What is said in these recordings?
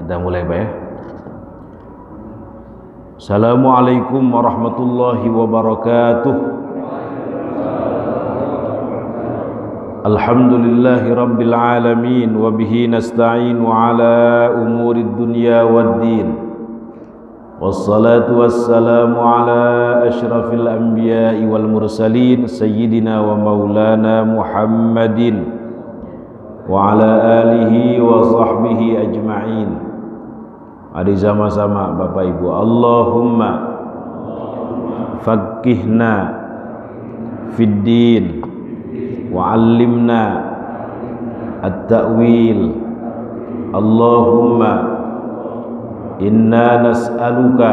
Kita mulai Pak ya. Assalamualaikum warahmatullahi wabarakatuh. Alhamdulillahi rabbil alamin wa bihi nasta'inu ala umurid dunya waddin. Wassalatu wassalamu ala asyrafil anbiya'i wal mursalin sayyidina wa maulana Muhammadin wa ala alihi wa sahbihi ajma'in. Mari sama-sama Bapak Ibu. Allahumma faqqihna fid din wa 'allimna at-ta'wil. Allahumma inna nas'aluka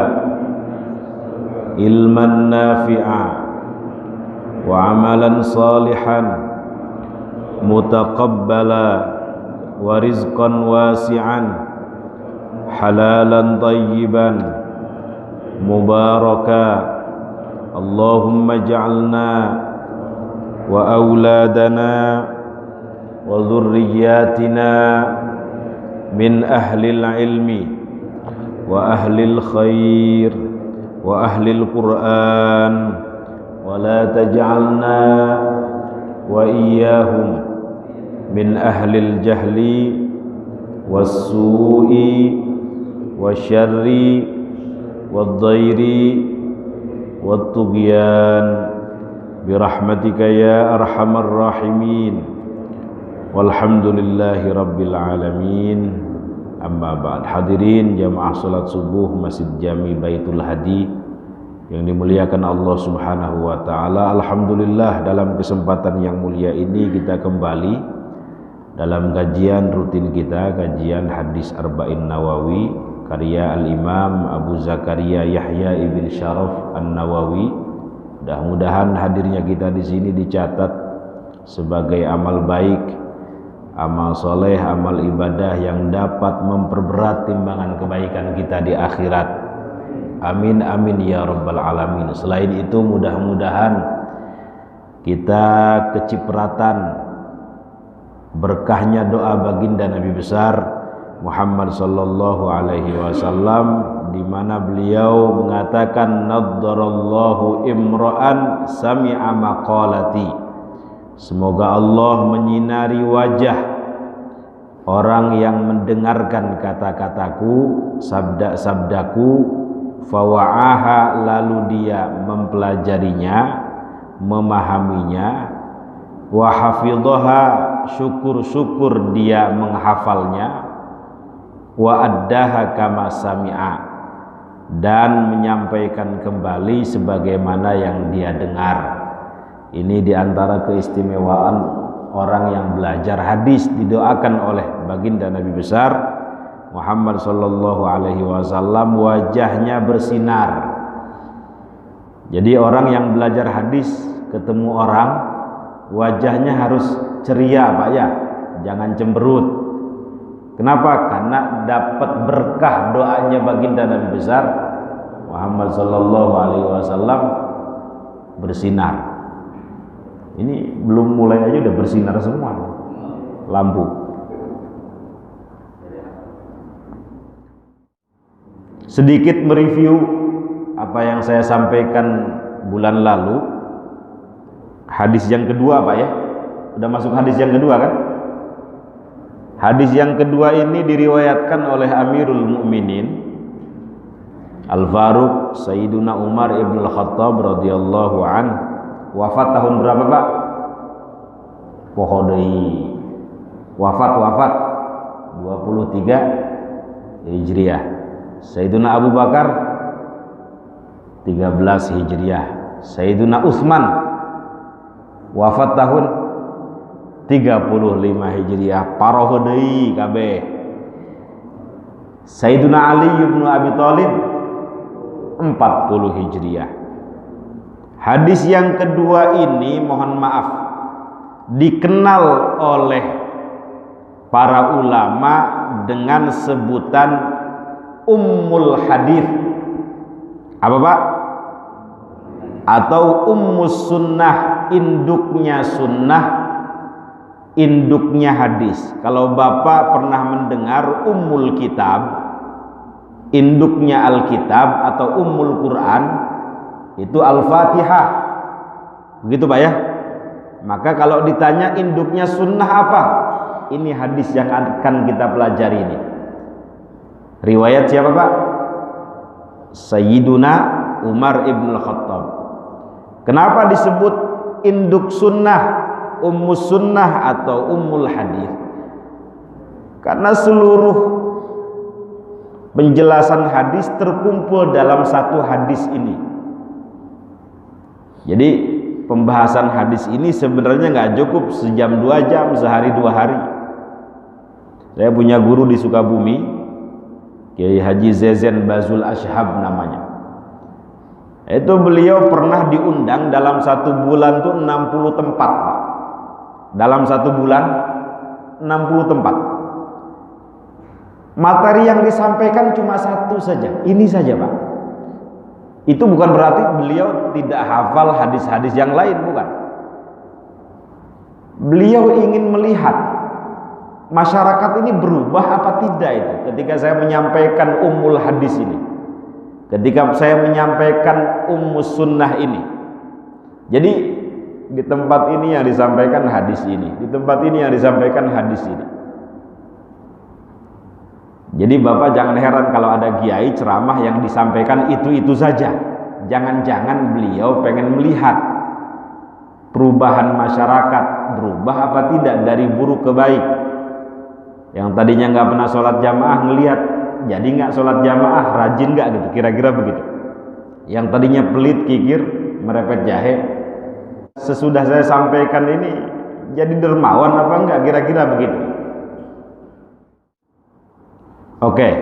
ilman nafi'a wa 'amalan salihan mutaqabbala wa rizqan wasi'an halalan tayyiban mubaraka. Allahumma ja'alna wa auladana wa dhurriyyatina min ahlil ilmi wa ahlil khair wa ahlil Qur'an wa la taj'alna wa iyyahum min ahlil jahli was-su'i wasyarri wad-dhairi wat-tughyan birahmatika ya arhamar rahimin walhamdulillahi rabbil alamin. Amma ba'd. Hadirin jamaah salat subuh Masjid Jami Baitul Hadi yang dimuliakan Allah Subhanahu wa taala. Alhamdulillah, dalam kesempatan yang mulia ini kita kembali dalam kajian rutin kita, kajian hadis Arba'in Nawawi karya Al-Imam Abu Zakaria Yahya ibn Syaraf An-Nawawi. Mudah-mudahan hadirnya kita di sini dicatat sebagai amal baik, amal soleh, amal ibadah yang dapat memperberat timbangan kebaikan kita di akhirat. Amin amin ya rabbal alamin. Selain itu mudah-mudahan kita kecipratan berkahnya doa baginda Nabi besar Muhammad sallallahu alaihi wasallam, di mana beliau mengatakan naddarallahu imra'an sami'a maqalati. Semoga Allah menyinari wajah orang yang mendengarkan kata-kataku, sabda-sabdaku, fawa'aha, lalu dia mempelajarinya, memahaminya, wa hafidhaha, syukur-syukur dia menghafalnya, wa addaha kama sami'a, dan menyampaikan kembali sebagaimana yang dia dengar. Ini diantara keistimewaan orang yang belajar hadis, didoakan oleh baginda Nabi besar Muhammad sallallahu alaihi wasallam wajahnya bersinar. Jadi orang yang belajar hadis ketemu orang wajahnya harus ceria Pak ya, jangan cemberut. Kenapa? Karena dapat berkah doanya baginda Nabi besar Muhammad sallallahu alaihi wasallam bersinar. Ini belum mulai aja udah bersinar semua lampu. Sedikit mereview apa yang saya sampaikan bulan lalu. Hadis yang kedua Pak ya. Udah masuk hadis yang kedua kan? Hadis yang kedua ini diriwayatkan oleh Amirul Mukminin Al-Faruq Sayyiduna Umar ibn Al-Khattab radhiyallahu an. Wafat tahun berapa Pak? Pohodei. Wafat 23 Hijriah. Sayyiduna Abu Bakar 13 Hijriah. Sayyiduna Utsman wafat tahun 35 Hijriah. Paroho deui kabeh. Sayyiduna Ali bin Abi Thalib 40 Hijriah. Hadis yang kedua ini mohon maaf dikenal oleh para ulama dengan sebutan Ummul Hadis. Apa Pak? Atau Ummus Sunnah, induknya sunnah, induknya hadis. Kalau Bapak pernah mendengar Ummul Kitab, induknya Alkitab atau Ummul Quran itu Al-Fatihah. Begitu Pak ya. Maka kalau ditanya induknya sunnah apa? Ini hadis yang akan kita pelajari ini. Riwayat siapa Pak? Sayyiduna Umar ibn Khattab. Kenapa disebut induk sunnah, ummus sunnah atau ummul hadis? Karena seluruh penjelasan hadis terkumpul dalam satu hadis ini. Jadi pembahasan hadis ini sebenarnya nggak cukup sejam 2 jam, sehari 2 hari. Saya punya guru di Sukabumi, Kiai Haji Zezen Bazul Ashhab namanya. Itu beliau pernah diundang dalam 1 bulan tuh 60 tempat Pak. Dalam 1 bulan 60 tempat. Materi yang disampaikan cuma 1 saja, ini saja Pak. Itu bukan berarti beliau tidak hafal hadis-hadis yang lain, bukan. Beliau ingin melihat masyarakat ini berubah apa tidak itu ketika saya menyampaikan ummul hadis ini, ketika saya menyampaikan ummus sunnah ini. Jadi di tempat ini yang disampaikan hadis ini, di tempat ini yang disampaikan hadis ini. Jadi Bapak jangan heran kalau ada kiai ceramah yang disampaikan itu-itu saja. Jangan-jangan beliau pengen melihat perubahan masyarakat, berubah apa tidak dari buruk ke baik. Yang tadinya nggak pernah sholat jamaah ngelihat jadi nggak sholat jamaah, rajin nggak gitu, kira-kira begitu. Yang tadinya pelit, kikir, merepet jahe, sesudah saya sampaikan ini jadi dermawan apa enggak, kira-kira begitu. Oke.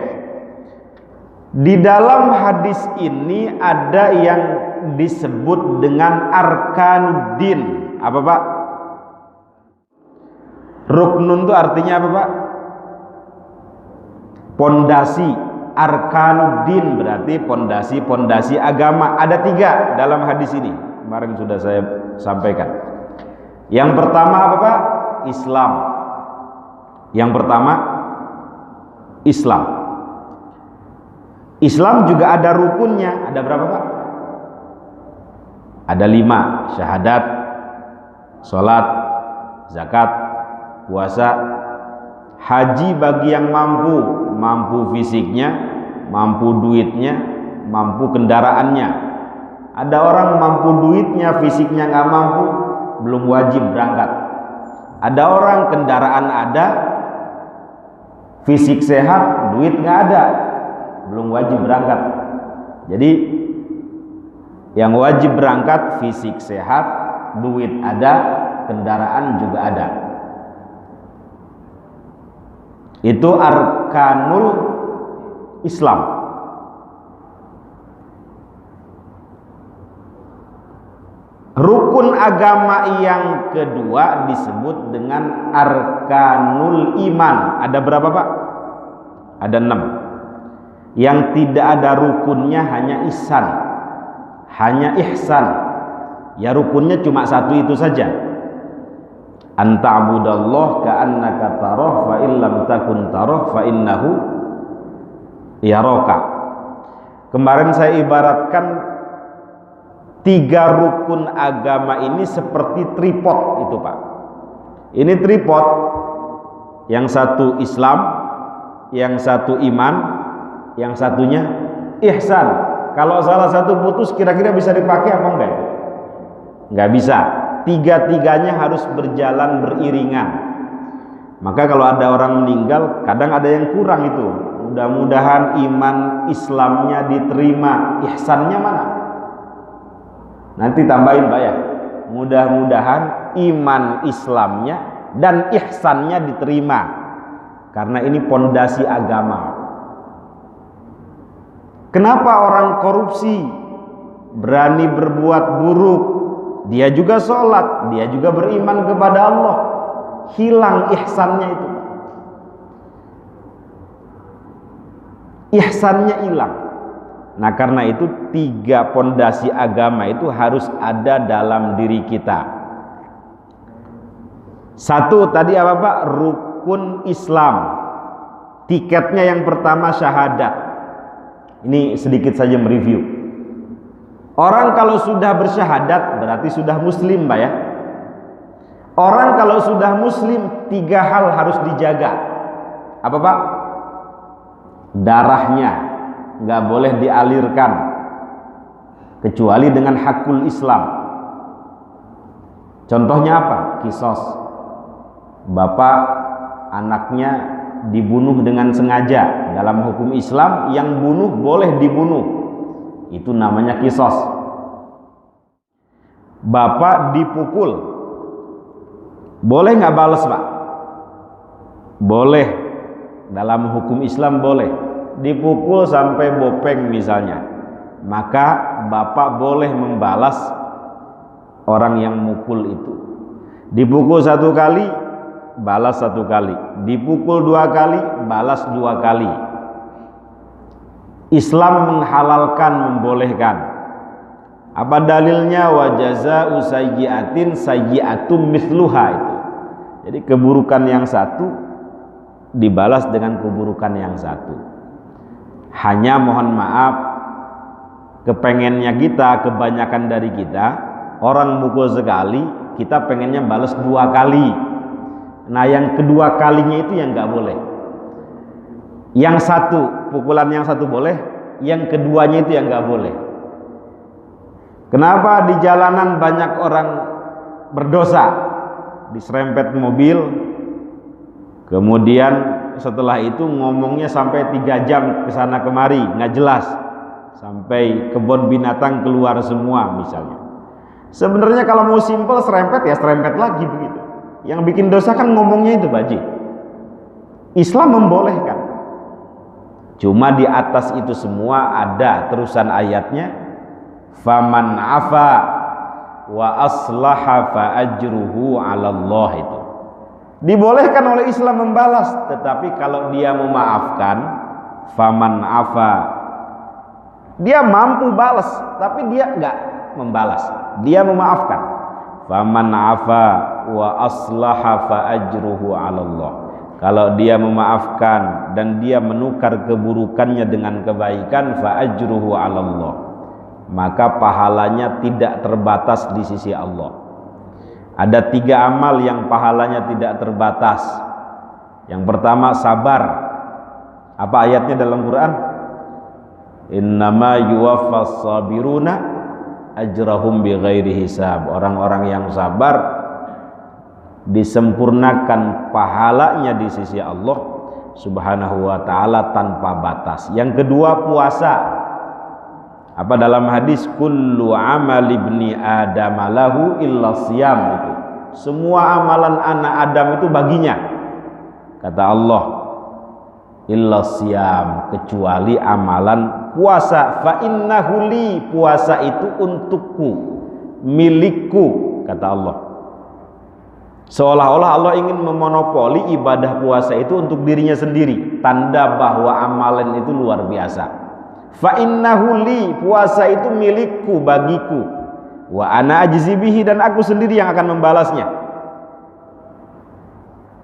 Di dalam hadis ini ada yang disebut dengan arkanuddin. Apa Pak? Ruknun itu artinya apa Pak? Pondasi. Arkanuddin berarti pondasi agama. Ada 3 dalam hadis ini. Kemarin sudah saya sampaikan. Yang pertama apa Pak? Islam. Yang pertama Islam. Islam juga ada rukunnya. Ada berapa Pak? Ada 5. Syahadat, sholat, zakat, puasa, haji bagi yang mampu fisiknya, mampu duitnya, mampu kendaraannya. Ada orang mampu duitnya, fisiknya nggak mampu, belum wajib berangkat. Ada orang kendaraan ada, fisik sehat, duit nggak ada, belum wajib berangkat. Jadi yang wajib berangkat fisik sehat, duit ada, kendaraan juga ada. Itu arkanul Islam. Rukun agama yang kedua disebut dengan arkanul iman. Ada berapa Pak? Ada 6. Yang tidak ada rukunnya hanya ihsan. Hanya ihsan. Ya rukunnya cuma 1 itu saja. Anta'budallah ka'annaka tarah fa illam takun tarah fa innahu yaraka. Kemarin saya ibaratkan 3 rukun agama ini seperti tripod itu Pak. Ini tripod, yang 1 Islam, yang 1 iman, yang satunya ihsan. Kalau salah satu putus kira-kira bisa dipakai apa enggak itu? Enggak bisa. 3-tiganya harus berjalan beriringan. Maka kalau ada orang meninggal kadang ada yang kurang itu. Mudah-mudahan iman Islamnya diterima, ihsannya mana? Nanti tambahin Pak ya. Mudah-mudahan iman Islamnya dan ihsannya diterima. Karena ini pondasi agama. Kenapa orang korupsi berani berbuat buruk? Dia juga sholat, dia juga beriman kepada Allah. Hilang ihsannya itu. Ihsannya hilang. Nah karena itu 3 pondasi agama itu harus ada dalam diri kita. 1 tadi apa Pak? Rukun Islam. Tiketnya yang pertama syahadat. Ini sedikit saja mereview. Orang kalau sudah bersyahadat berarti sudah muslim, Pak ya. Orang kalau sudah muslim 3 hal harus dijaga. Apa Pak? Darahnya nggak boleh dialirkan kecuali dengan hakul Islam. Contohnya apa? Kisos. Bapak anaknya dibunuh dengan sengaja. Dalam hukum Islam yang bunuh boleh dibunuh. Itu namanya kisos. Bapak dipukul, boleh nggak balas Pak? Boleh. Dalam hukum Islam boleh. Dipukul sampai bopeng misalnya, maka bapak boleh membalas orang yang mukul itu. Dipukul 1 kali, balas 1 kali. Dipukul 2 kali, balas 2 kali. Islam menghalalkan, membolehkan. Apa dalilnya? Wa jazaa'u sayyi'atin sayyi'atum mithluha itu. Jadi keburukan yang satu dibalas dengan keburukan yang satu. Hanya mohon maaf, kepengennya kita, kebanyakan dari kita, orang mukul sekali, kita pengennya balas 2 kali. Nah yang kedua kalinya itu yang nggak boleh. Yang satu, pukulan yang satu boleh, yang keduanya itu yang nggak boleh. Kenapa di jalanan banyak orang berdosa, diserempet mobil, kemudian setelah itu ngomongnya sampai 3 jam kesana kemari, nggak jelas, sampai kebun binatang keluar semua misalnya. Sebenarnya kalau mau simpel serempet ya serempet lagi begitu. Yang bikin dosa kan ngomongnya itu Baji. Islam membolehkan. Cuma di atas itu semua ada terusan ayatnya, faman afa wa aslaha fa ajruhu 'ala Allah itu. Dibolehkan oleh Islam membalas, tetapi kalau dia memaafkan, faman afa, dia mampu balas, tapi dia enggak membalas, dia memaafkan. Faman afa wa aslaha fa ajruhu 'ala Allah. Kalau dia memaafkan dan dia menukar keburukannya dengan kebaikan, fa ajruhu 'ala Allah, maka pahalanya tidak terbatas di sisi Allah. Ada 3 amal yang pahalanya tidak terbatas. Yang pertama sabar. Apa ayatnya dalam Quran? Innama yuwaffas sabiruna ajrahum bighairi hisab. Orang-orang yang sabar disempurnakan pahalanya di sisi Allah Subhanahu wa taala tanpa batas. Yang kedua puasa. Apa dalam hadis kullu amal ibni adam lahu illa siyam itu. Semua amalan anak Adam itu baginya. Kata Allah, illa siyam, kecuali amalan puasa. Fa innahu li, puasa itu untukku, milikku, kata Allah. Seolah-olah Allah ingin memonopoli ibadah puasa itu untuk dirinya sendiri. Tanda bahwa amalan itu luar biasa. Fa innahu li, puasa itu milikku, bagiku. Wa ana ajzi bihi, dan aku sendiri yang akan membalasnya.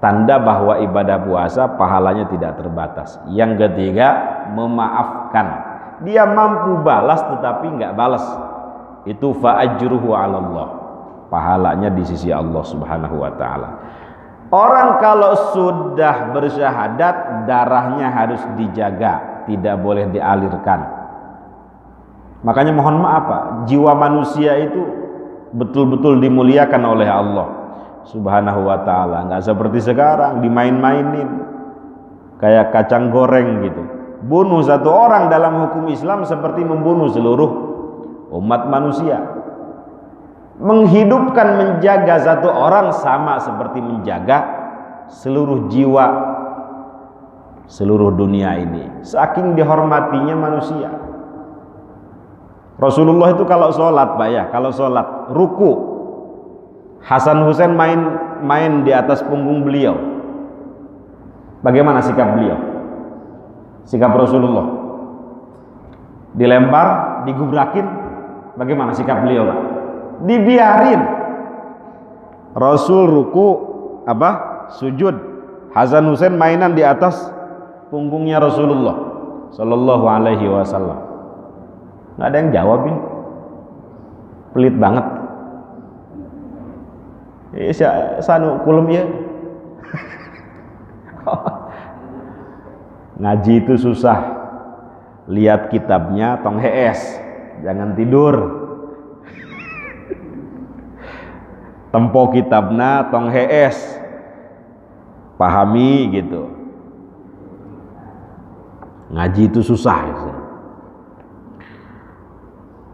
Tanda bahwa ibadah puasa pahalanya tidak terbatas. Yang ketiga, memaafkan. Dia mampu balas tetapi enggak balas. Itu fa ajruhu 'ala Allah. Pahalanya di sisi Allah Subhanahu wa taala. Orang kalau sudah bersyahadat, darahnya harus dijaga, tidak boleh dialirkan. Makanya mohon maaf Pak, jiwa manusia itu betul-betul dimuliakan oleh Allah Subhanahu wa taala. Enggak seperti sekarang dimain-mainin kayak kacang goreng gitu. Bunuh 1 orang dalam hukum Islam seperti membunuh seluruh umat manusia. Menghidupkan, menjaga 1 orang sama seperti menjaga seluruh jiwa seluruh dunia ini. Saking dihormatinya manusia. Rasulullah itu kalau sholat Pak ya, kalau sholat ruku, Hasan Husain main di atas punggung beliau. Bagaimana sikap beliau? Sikap Rasulullah? Dilempar, digubrakin, bagaimana sikap beliau Pak? Dibiarin. Rasul ruku, sujud, Hasan Husain mainan di atas punggungnya Rasulullah sallallahu alaihi wasallam. Nggak ada yang jawabin. Pelit banget. Sanu kulum ya. Ngaji itu susah. Lihat kitabnya tong hees, jangan tidur. Tempo kitabna tong hees, pahami gitu. Ngaji itu susah.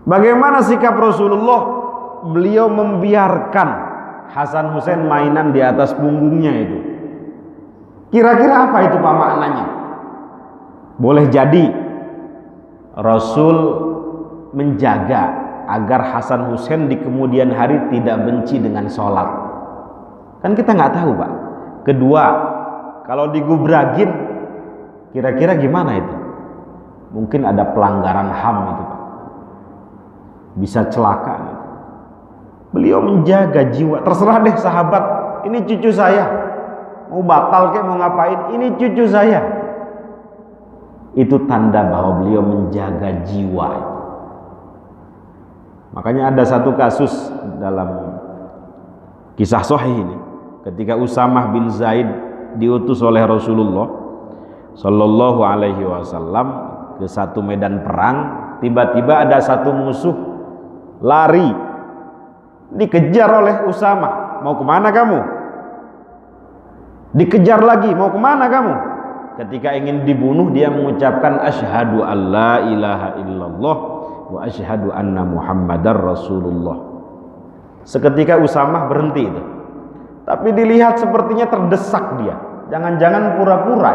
Bagaimana sikap Rasulullah? Beliau membiarkan Hasan Hussein mainan di atas punggungnya itu. Kira-kira apa itu Pak maknanya? Boleh jadi Rasul menjaga agar Hasan Hussein di kemudian hari tidak benci dengan sholat. Kan kita nggak tahu Pak. Kedua, kalau digubragin kira-kira gimana itu? Mungkin ada pelanggaran HAM itu Pak. Bisa celaka gitu. Beliau menjaga jiwa. Terserah deh sahabat, ini cucu saya, mau batal kek mau ngapain, ini cucu saya. Itu tanda bahwa beliau menjaga jiwa. Makanya ada satu kasus dalam kisah sahih ini, ketika Usamah bin Zaid diutus oleh Rasulullah Sallallahu alaihi wasallam ke satu medan perang. Tiba-tiba ada satu musuh lari, dikejar oleh Usamah. Mau kemana kamu? Dikejar lagi, mau kemana kamu? Ketika ingin dibunuh, dia mengucapkan asyhadu alla ilaha illallah wa asyhadu anna muhammadar rasulullah. Seketika Usamah berhenti itu, tapi dilihat sepertinya terdesak dia. Jangan-jangan pura-pura.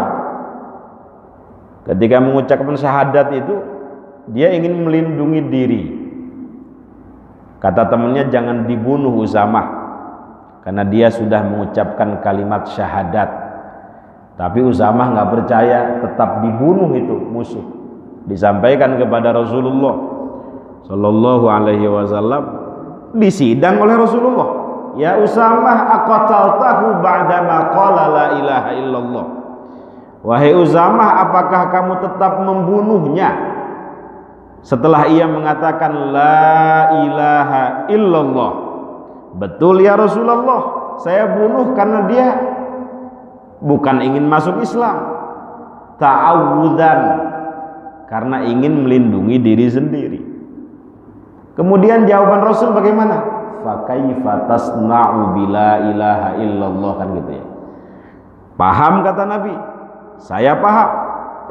Ketika mengucapkan syahadat itu, dia ingin melindungi diri. Kata temannya, jangan dibunuh Usamah, karena dia sudah mengucapkan kalimat syahadat. Tapi Usamah nggak percaya, tetap dibunuh itu musuh. Disampaikan kepada Rasulullah Sallallahu alaihi wasallam, disidang oleh Rasulullah. Ya Usamah, aqataltahu ba'dama qala la ilaha illallah. Wahai Usamah, apakah kamu tetap membunuhnya setelah ia mengatakan la ilaha illallah? Betul ya Rasulullah, saya bunuh karena dia bukan ingin masuk Islam, ta'awudzan, karena ingin melindungi diri sendiri. Kemudian jawaban Rasul bagaimana? Fa kaifa tasna'u bila ilaha illallah, kan gitu ya. Paham kata Nabi? Saya paham.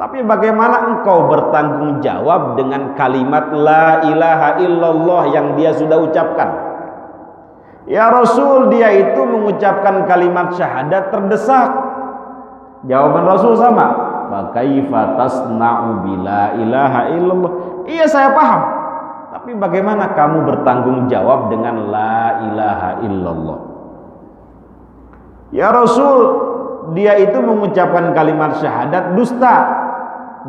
Tapi bagaimana engkau bertanggung jawab dengan kalimat la ilaha illallah yang dia sudah ucapkan? Ya Rasul, dia itu mengucapkan kalimat syahadat terdesak. Jawaban Rasul sama. Fa kaifa tasna'u bila ilaha illallah. Iya, saya paham. Tapi bagaimana kamu bertanggung jawab dengan la ilaha illallah? Ya Rasul, dia itu mengucapkan kalimat syahadat dusta,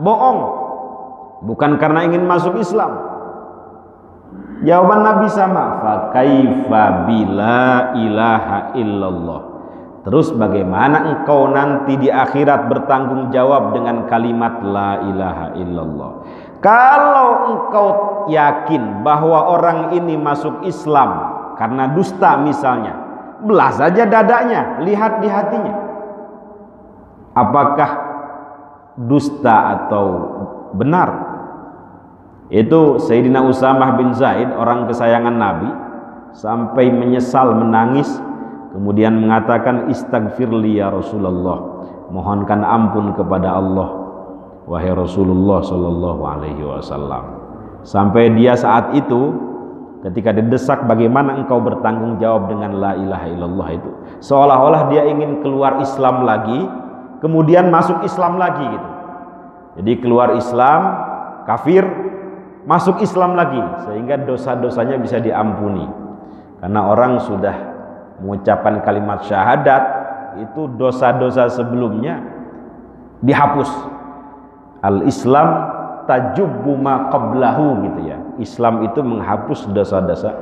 bohong, bukan karena ingin masuk Islam. Jawaban Nabi sama. Fa kaifa bila ilaha illallah. Terus bagaimana engkau nanti di akhirat bertanggung jawab dengan kalimat la ilaha illallah? Kalau engkau yakin bahwa orang ini masuk Islam karena dusta misalnya, belah saja dadanya, lihat di hatinya. Apakah dusta atau benar? Itu Sayyidina Usamah bin Zaid, orang kesayangan Nabi, sampai menyesal, menangis, kemudian mengatakan istaghfirli ya Rasulullah, mohonkan ampun kepada Allah wahai Rasulullah sallallahu alaihi wasallam. Sampai dia saat itu ketika didesak bagaimana engkau bertanggung jawab dengan la ilaha illallah itu, seolah-olah dia ingin keluar Islam lagi, kemudian masuk Islam lagi gitu. Jadi keluar Islam, kafir, masuk Islam lagi, sehingga dosa-dosanya bisa diampuni. Karena orang sudah mengucapkan kalimat syahadat, itu dosa-dosa sebelumnya dihapus. Al-Islam tajubbu ma qablahu gitu ya. Islam itu menghapus dosa-dosa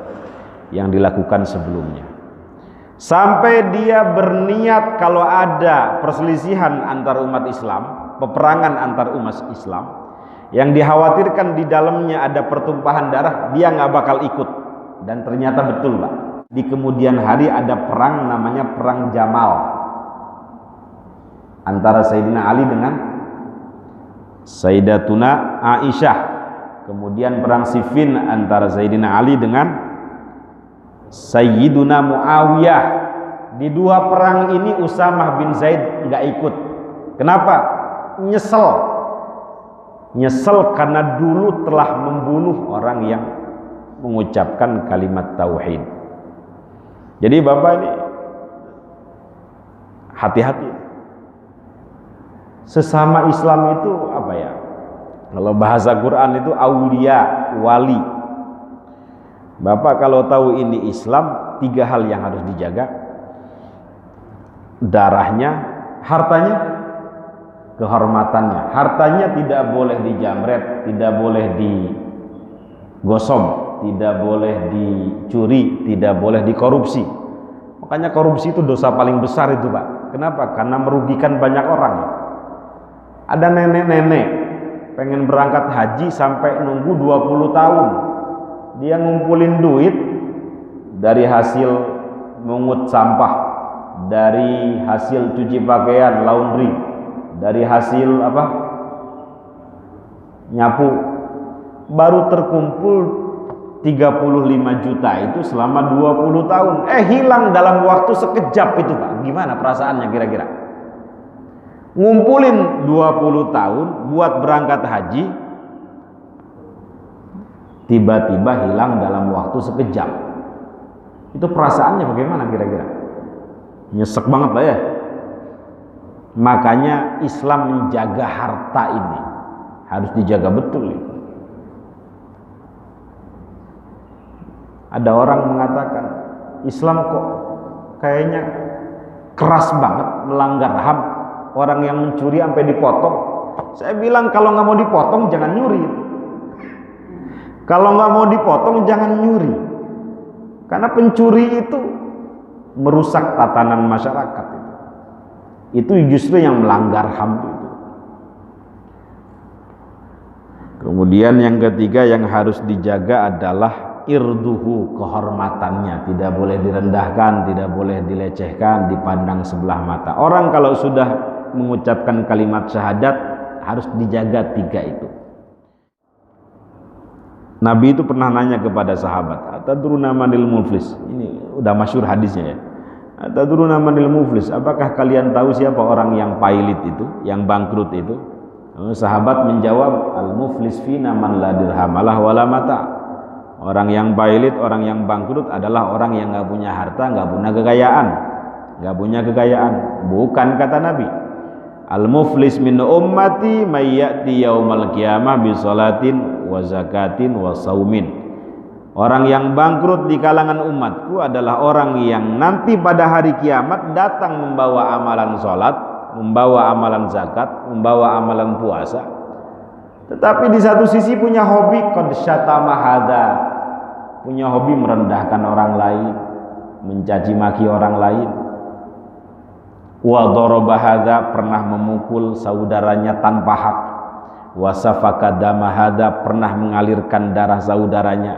yang dilakukan sebelumnya. Sampai dia berniat kalau ada perselisihan antar umat Islam, peperangan antar umat Islam, yang dikhawatirkan di dalamnya ada pertumpahan darah, dia nggak bakal ikut. Dan ternyata betul, Pak. Di kemudian hari ada perang namanya perang Jamal antara Sayyidina Ali dengan Sayyidatuna Aisyah. Kemudian perang Siffin antara Sayyidina Ali dengan Sayyiduna Muawiyah. Di dua perang ini Usamah bin Zaid nggak ikut. Kenapa? Nyesel karena dulu telah membunuh orang yang mengucapkan kalimat tauhid. Jadi Bapak ini hati-hati. Sesama Islam itu apa ya? Kalau bahasa Quran itu aulia, wali. Bapak kalau tahu ini Islam, 3 hal yang harus dijaga. Darahnya, hartanya, kehormatannya. Hartanya tidak boleh dijamret, tidak boleh digosok, tidak boleh dicuri, tidak boleh dikorupsi. Makanya korupsi itu dosa paling besar itu, Pak. Kenapa? Karena merugikan banyak orang. Ada nenek-nenek pengen berangkat haji sampai nunggu 20 tahun. Dia ngumpulin duit dari hasil mengut sampah, dari hasil cuci pakaian, laundry, dari hasil nyapu, baru terkumpul 35 juta itu selama 20 tahun. Hilang dalam waktu sekejap itu, Pak. Gimana perasaannya kira-kira? Ngumpulin 20 tahun buat berangkat haji, tiba-tiba hilang dalam waktu sekejap. Itu perasaannya bagaimana kira-kira? Nyesek banget lah ya. Makanya Islam menjaga harta ini harus dijaga betul. Ada orang mengatakan Islam kok kayaknya keras banget, melanggar HAM. Orang yang mencuri sampai dipotong. Saya bilang kalau nggak mau dipotong jangan nyuri. Kalau nggak mau dipotong jangan nyuri. Karena pencuri itu merusak tatanan masyarakat. Itu justru yang melanggar HAM itu. Kemudian yang ketiga yang harus dijaga adalah irduhu, kehormatannya. Tidak boleh direndahkan, tidak boleh dilecehkan, dipandang sebelah mata. Orang kalau sudah mengucapkan kalimat syahadat harus dijaga 3 itu. Nabi itu pernah nanya kepada sahabat, atadruna manil muflis? Ini udah masyhur hadisnya ya. Atadruna manil muflis? Apakah kalian tahu siapa orang yang pailit itu, yang bangkrut itu? Sahabat menjawab, al muflis fina man la dirhamalah wala mata. Orang yang pailit, orang yang bangkrut adalah orang yang nggak punya harta, nggak punya kekayaan, nggak punya kekayaan. Bukan kata Nabi. Al-muflis min ummati may ya'ti yaumal qiyamah bi salatin wa zakatin wa saumin. Orang yang bangkrut di kalangan umatku adalah orang yang nanti pada hari kiamat datang membawa amalan salat, membawa amalan zakat, membawa amalan puasa. Tetapi di satu sisi punya hobi qad syatama hadza, punya hobi merendahkan orang lain, mencaci maki orang lain. Wa daraba hadza, pernah memukul saudaranya tanpa hak. Wa safaka dama hadza, pernah mengalirkan darah saudaranya.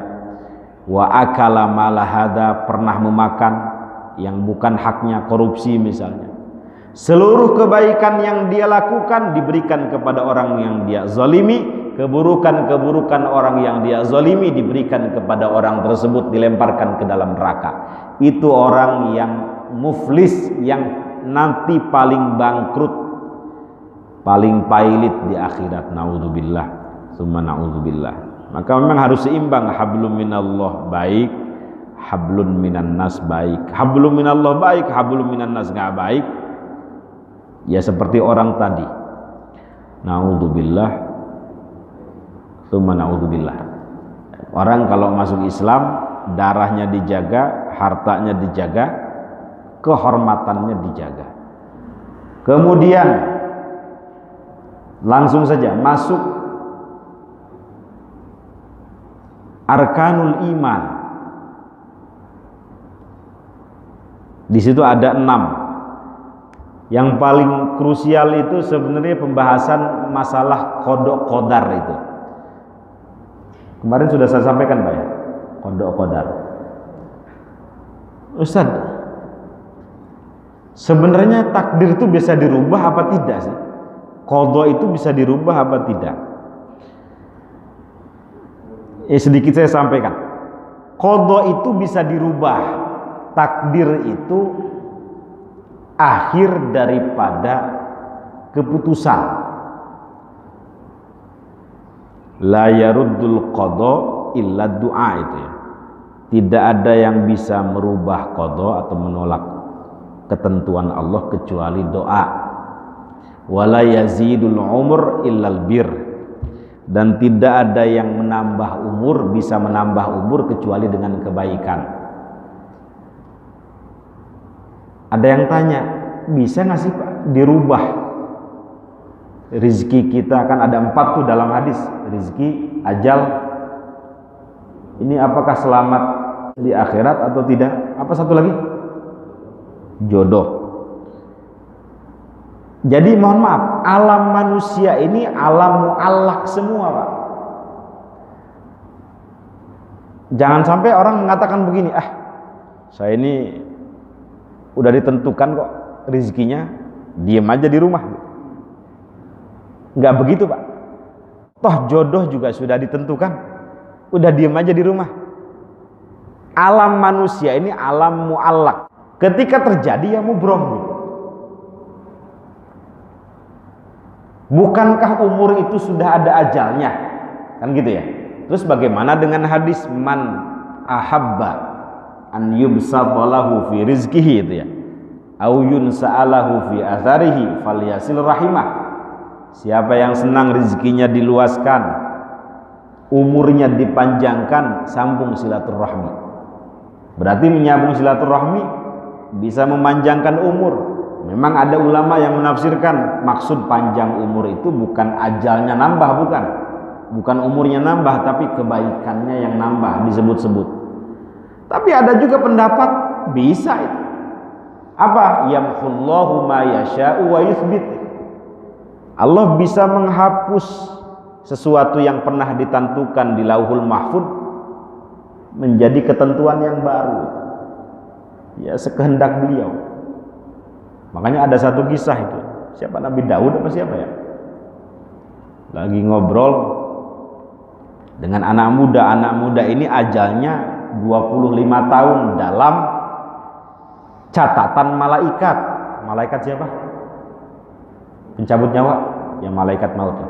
Wa akala mala hadza, pernah memakan yang bukan haknya, korupsi misalnya. Seluruh kebaikan yang dia lakukan diberikan kepada orang yang dia zalimi, keburukan-keburukan orang yang dia zalimi diberikan kepada orang tersebut, dilemparkan ke dalam neraka. Itu orang yang muflis, yang nanti paling bangkrut, paling pailit di akhirat. Naudzubillah, summa naudzubillah. Maka memang harus seimbang. Hablum minallah baik, hablun minan nas baik. Hablum minallah baik, hablum minan nas nggak baik. Ya seperti orang tadi. Naudzubillah, summa naudzubillah. Orang kalau masuk Islam, darahnya dijaga, hartanya dijaga, kehormatannya dijaga. Kemudian langsung saja masuk arkanul iman. Di situ ada 6. Yang paling krusial itu sebenarnya pembahasan masalah qada qadar itu. Kemarin sudah saya sampaikan Pak ya, qada qadar. Ustaz, sebenarnya takdir itu bisa dirubah apa tidak sih? Qada itu bisa dirubah apa tidak? Sedikit saya sampaikan. Qada itu bisa dirubah. Takdir itu akhir daripada keputusan. La yaruddul qada illa du'a itu ya. Tidak ada yang bisa merubah qada atau menolak ketentuan Allah kecuali doa. Wala yazidul umur illal bir. Dan tidak ada yang menambah umur, bisa menambah umur kecuali dengan kebaikan. Ada yang tanya, bisa nggak sih Pak dirubah rizki kita? Kan ada 4 tuh dalam hadis, rizki, ajal, ini apakah selamat di akhirat atau tidak? Apa satu lagi? Jodoh. Jadi mohon maaf, alam manusia ini alam mu'allaq semua Pak. Jangan sampai orang mengatakan begini, saya ini udah ditentukan kok rezekinya, diem aja di rumah. Nggak begitu Pak. Toh jodoh juga sudah ditentukan, udah diem aja di rumah. Alam manusia ini alam mu'allaq. Ketika terjadi ya mubrom gitu. Bukankah umur itu sudah ada ajalnya? Kan gitu ya. Terus bagaimana dengan hadis man ahabba an yubsatalahu fi rizkihi itu ya, au yunsa'alahu fi atharihi falyasil rahimah. Siapa yang senang rezekinya diluaskan, umurnya dipanjangkan, sambung silaturahmi. Berarti menyambung silaturahmi bisa memanjangkan umur. Memang ada ulama yang menafsirkan maksud panjang umur itu bukan ajalnya nambah, bukan umurnya nambah, tapi kebaikannya yang nambah disebut-sebut. Tapi ada juga pendapat bisa itu. Apa? Yamhullahu ma yasha'u wa yuthbit. Allah bisa menghapus sesuatu yang pernah ditentukan di Lauhul Mahfud menjadi ketentuan yang baru. Ya sekehendak beliau. Makanya ada satu kisah itu. Siapa Nabi Daud apa siapa ya? Lagi ngobrol dengan anak muda. Anak muda ini ajalnya 25 tahun dalam catatan malaikat. Malaikat siapa? Pencabut nyawa, ya malaikat maut.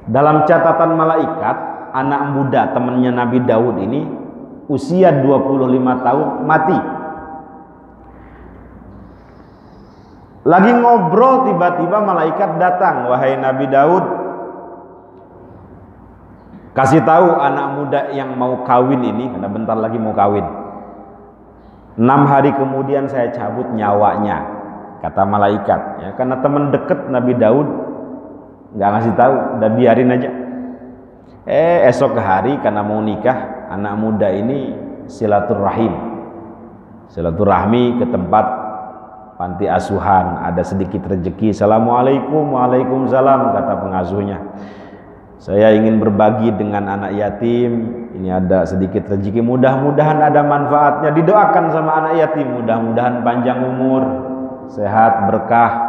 Dalam catatan malaikat, anak muda temannya Nabi Daud ini usia 25 tahun mati. Lagi ngobrol tiba-tiba malaikat datang, wahai Nabi Daud, kasih tahu anak muda yang mau kawin ini, karena bentar lagi mau kawin. 6 hari kemudian saya cabut nyawanya, kata malaikat. Ya, karena teman deket Nabi Daud nggak ngasih tahu, udah biarin aja. Esok hari karena mau nikah, anak muda ini silaturahmi ke tempat panti asuhan, ada sedikit rezeki. Assalamualaikum, waalaikumsalam, kata pengasuhnya. Saya ingin berbagi dengan anak yatim, ini ada sedikit rezeki, mudah-mudahan ada manfaatnya. Didoakan sama anak yatim, mudah-mudahan panjang umur, sehat, berkah,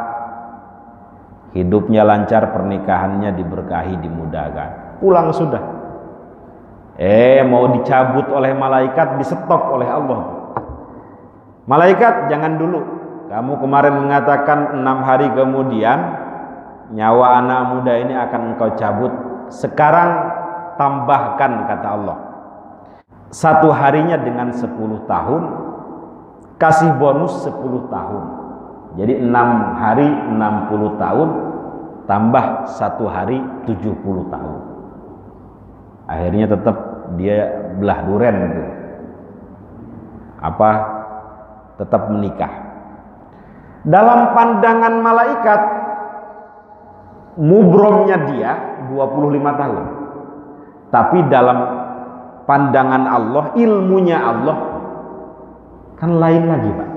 hidupnya lancar, pernikahannya diberkahi, dimudahkan. Pulang sudah. Mau dicabut oleh malaikat, disetop oleh Allah. Malaikat, jangan dulu. Kamu kemarin mengatakan 6 hari kemudian nyawa anak muda ini akan engkau cabut. Sekarang tambahkan, kata Allah, 1 harinya dengan 10 tahun, kasih bonus 10 tahun. Jadi 6 hari 60 tahun, tambah 1 hari 70 tahun. Akhirnya tetap dia belah duren gitu. Tetap menikah. Dalam pandangan malaikat, mubromnya dia 25 tahun. Tapi dalam pandangan Allah, ilmunya Allah kan lain lagi Pak.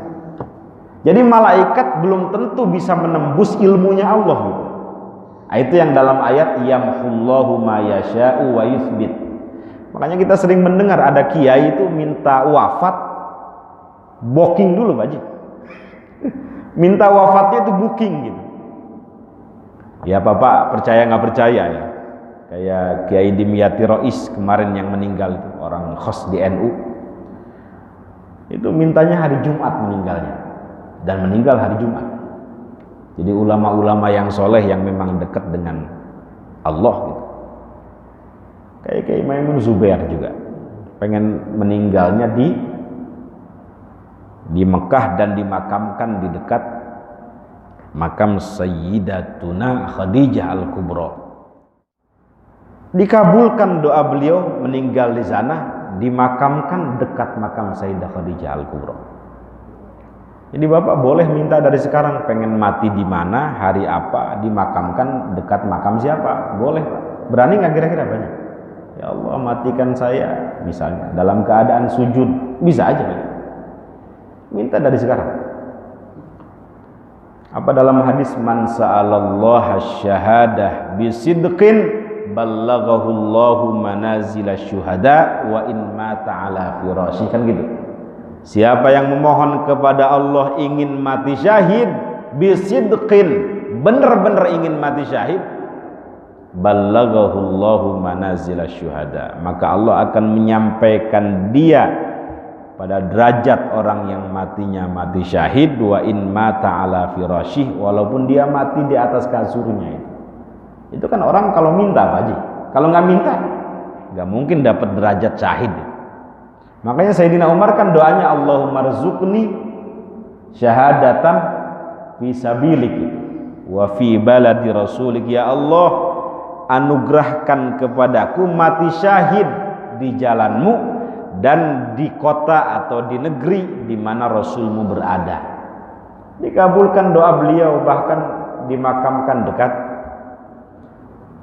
Jadi malaikat belum tentu bisa menembus ilmunya Allah gitu. Nah, itu yang dalam ayat yamhullahu ma yasha'u wa yuthbit. Makanya kita sering mendengar ada kiai itu minta wafat, booking dulu Pak Haji. Minta wafatnya itu booking gitu. Ya Bapak percaya nggak percaya ya. Kayak Kiai Dimyati Rois kemarin yang meninggal itu, orang khos di NU. Itu mintanya hari Jumat meninggalnya. Dan meninggal hari Jumat. Jadi ulama-ulama yang soleh yang memang dekat dengan Allah gitu. Kayak Maimun Zubair juga pengen meninggalnya di Mekah dan dimakamkan di dekat makam Sayyidatuna Khadijah Al-Kubra. Dikabulkan doa beliau meninggal di sana, dimakamkan dekat makam Sayyidah Khadijah Al-Kubra. Jadi Bapak boleh minta dari sekarang pengen mati di mana, hari apa, dimakamkan dekat makam siapa, boleh Pak. Berani nggak kira-kira banyak? Ya Allah matikan saya misalnya dalam keadaan sujud, bisa aja Pak. Minta dari sekarang. Apa dalam hadis man sa'alallaha syahadah bisidqin ballaghahullahu manazila syuhada wa in mata ala firasyi, kan gitu. Siapa yang memohon kepada Allah ingin mati syahid bisidqin, benar-benar ingin mati syahid, ballaghahullahu manazila syuhada, maka Allah akan menyampaikan dia pada derajat orang yang matinya mati syahid, wa in mata ala firasyih, walaupun dia mati di atas kasurnya. Itu kan orang kalau minta Pak Haji, kalau nggak minta nggak mungkin dapat derajat syahid. Makanya Sayyidina Umar kan doanya Allahumma rzuqni syahadatan fi sabilik wa fi baladi rasulik, ya Allah anugerahkan kepadaku mati syahid di jalanmu dan di kota atau di negeri di mana Rasulmu berada. Dikabulkan doa beliau, bahkan dimakamkan dekat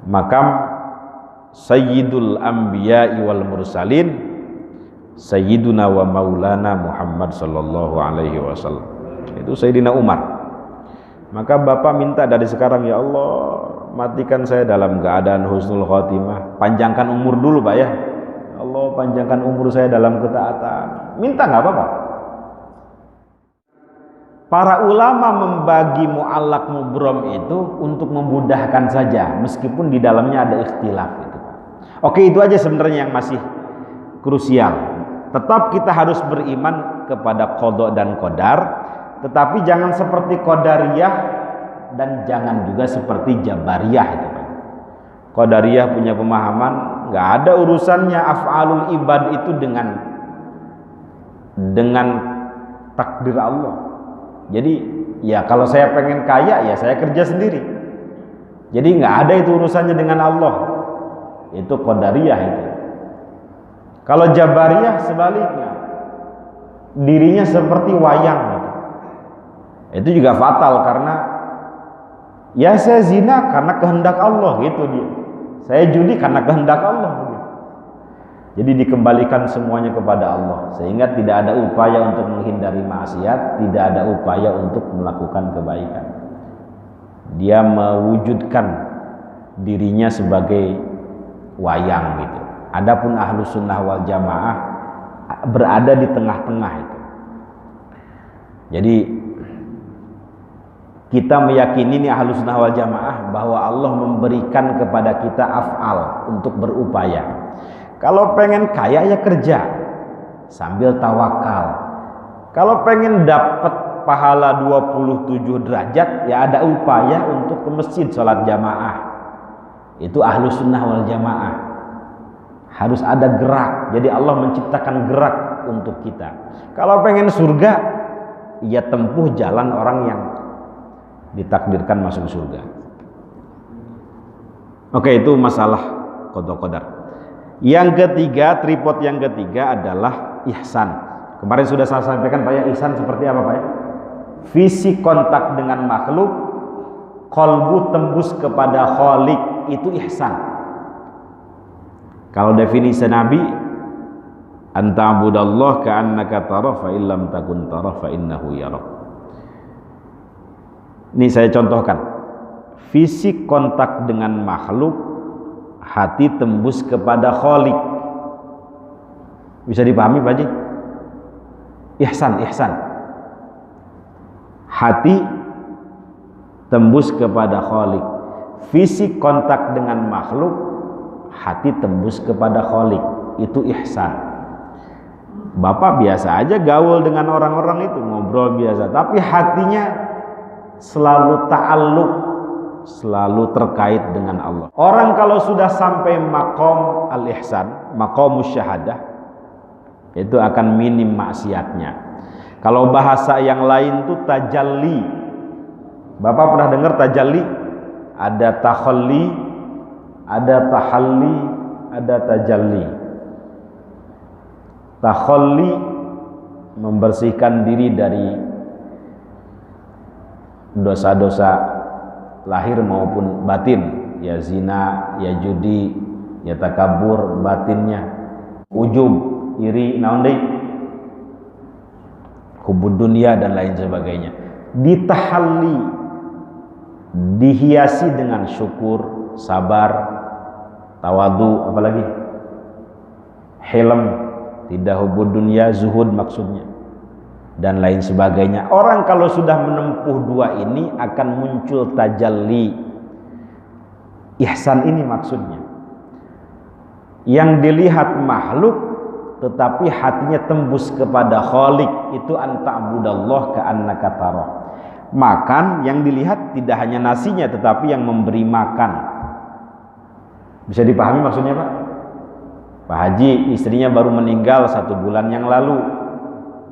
makam Sayyidul Anbiya'i wal Mursalin, Sayyiduna wa Maulana Muhammad sallallahu alaihi wasallam. Itu Sayyidina Umar. Maka Bapak minta dari sekarang, ya Allah matikan saya dalam keadaan husnul khotimah, panjangkan umur dulu Pak ya. Allah panjangkan umur saya dalam ketaatan. Minta nggak apa-apa. Para ulama membagi mu'allaq mubrom itu untuk memudahkan saja, meskipun di dalamnya ada ikhtilaf itu. Oke, itu aja sebenarnya yang masih krusial. Tetap kita harus beriman kepada qada dan qadar, tetapi jangan seperti qadariyah dan jangan juga seperti jabariyah itu. Qadariyah punya pemahaman nggak ada urusannya af'alul ibad itu dengan takdir Allah. Jadi ya kalau saya pengen kaya ya saya kerja sendiri. Jadi nggak ada itu urusannya dengan Allah. Itu qadariyah itu. Kalau jabariyah sebaliknya, dirinya seperti wayang gitu. Itu juga fatal karena ya saya zina karena kehendak Allah gitu dia. Saya judi karena kehendak Allah begitu. Jadi dikembalikan semuanya kepada Allah, sehingga tidak ada upaya untuk menghindari maksiat, tidak ada upaya untuk melakukan kebaikan. Dia mewujudkan dirinya sebagai wayang gitu. Adapun Ahlus Sunnah wal Jamaah berada di tengah-tengah itu. Jadi kita meyakini ini Ahlus Sunnah wal Jamaah bahwa Allah memberikan kepada kita af'al untuk berupaya. Kalau pengen kaya ya kerja sambil tawakal. Kalau pengen dapat pahala 27 derajat ya ada upaya untuk ke masjid sholat jamaah. Itu Ahlus Sunnah wal Jamaah. Harus ada gerak. Jadi Allah menciptakan gerak untuk kita. Kalau pengen surga ya tempuh jalan orang yang ditakdirkan masuk surga. Oke, itu masalah qada qadar. Yang ketiga, tripod yang ketiga adalah ihsan. Kemarin sudah saya sampaikan Pak ya, ihsan seperti apa Pak ya? Fisik kontak dengan makhluk, qalbu tembus kepada khaliq, itu ihsan. Kalau definisi Nabi, anta'budallah ka'annaka tarah fa illam takun tarah fa innahu yarak. Ini saya contohkan. Fisik kontak dengan makhluk, hati tembus kepada Khalik. Bisa dipahami Pak Haji? Ihsan. Hati tembus kepada Khalik. Fisik kontak dengan makhluk, hati tembus kepada Khalik. Itu ihsan. Bapak biasa aja gaul dengan orang-orang itu, ngobrol biasa, tapi hatinya selalu ta'alluq, selalu terkait dengan Allah. Orang kalau sudah sampai maqam al-ihsan, maqamus syahadah, itu akan minim maksiatnya. Kalau bahasa yang lain tuh tajalli. Bapak pernah dengar tajalli? Ada takhalli, ada tahalli, ada tajalli. Takhalli membersihkan diri dari dosa-dosa lahir maupun batin, ya zina, ya judi, ya takabur batinnya, ujub, iri, naon deui, hubud dunia dan lain sebagainya. Ditahalli, dihiasi dengan syukur, sabar, tawadu, apalagi hilm, tidak hubud dunia, zuhud maksudnya, dan lain sebagainya. Orang kalau sudah menempuh dua ini akan muncul tajalli. Ihsan ini maksudnya. Yang dilihat makhluk tetapi hatinya tembus kepada Khalik, itu anta'budallah ka'annaka tarah. Makan yang dilihat tidak hanya nasinya tetapi yang memberi makan. Bisa dipahami maksudnya Pak? Pak Haji istrinya baru meninggal 1 bulan yang lalu,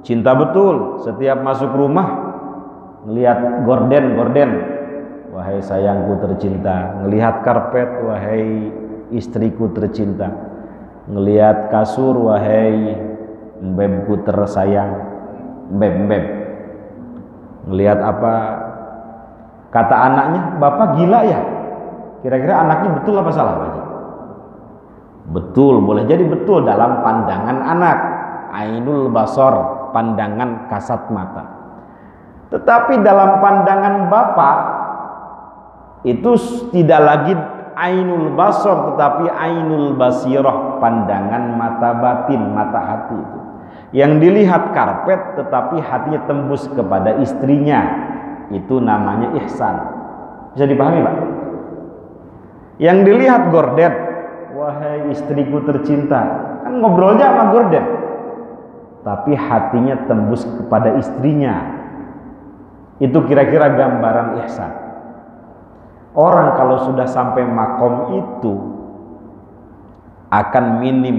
cinta betul, setiap masuk rumah ngelihat gorden, wahai sayangku tercinta, ngelihat karpet, wahai istriku tercinta, ngelihat kasur, wahai mbebku tersayang, mbeb, ngelihat apa, kata anaknya, bapak gila ya, kira-kira anaknya betul apa salah Pak Haji? Betul, boleh jadi betul dalam pandangan anak, ainul basor, pandangan kasat mata. Tetapi dalam pandangan bapak itu tidak lagi ainul basor tetapi ainul basirah, pandangan mata batin, mata hati itu. Yang dilihat karpet tetapi hatinya tembus kepada istrinya, itu namanya ihsan. Bisa dipahami Pak? Yang dilihat gorden, wahai istriku tercinta, kan ngobrolnya sama gorden, tapi hatinya tembus kepada istrinya, itu kira-kira gambaran ihsan. Orang kalau sudah sampai makom itu akan minim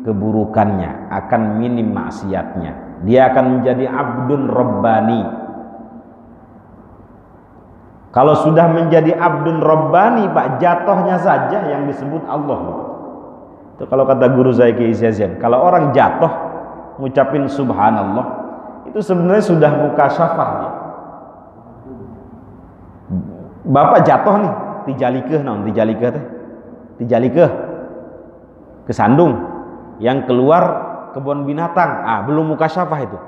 keburukannya, akan minim maksiatnya, dia akan menjadi abdun rabbani. Kalau sudah menjadi abdun rabbani Pak, jatuhnya saja yang disebut Allah. Itu kalau kata guru saya Ki Isyazian, kalau orang jatuh ngucapin subhanallah, itu sebenarnya sudah mukasyafah dia. Bapak jatuh nih, tijalikeh naon tijalikeh teh? Tijalikeh kesandung yang keluar kebun binatang. Belum mukasyafah itu.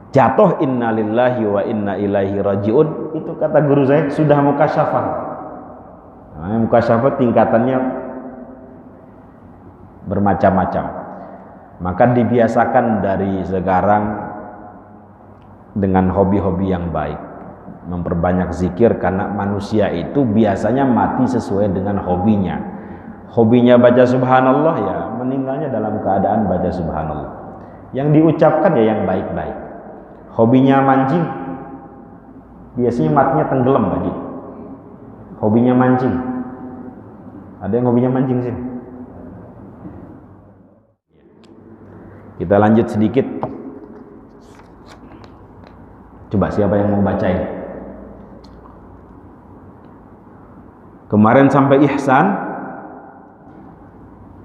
Jatuh innalillahi wa inna ilaihi rajiun, itu kata guru saya sudah mukasyafah. Mukasyafah tingkatannya bermacam-macam. Maka dibiasakan dari sekarang dengan hobi-hobi yang baik, memperbanyak zikir, karena manusia itu biasanya mati sesuai dengan hobinya. Hobinya baca subhanallah, ya meninggalnya dalam keadaan baca subhanallah. Yang diucapkan ya yang baik-baik. Hobinya mancing, biasanya matinya tenggelam Haji. Hobinya mancing, ada yang hobinya mancing sih. Kita lanjut sedikit. Coba siapa yang mau bacain? Kemarin sampai ihsan.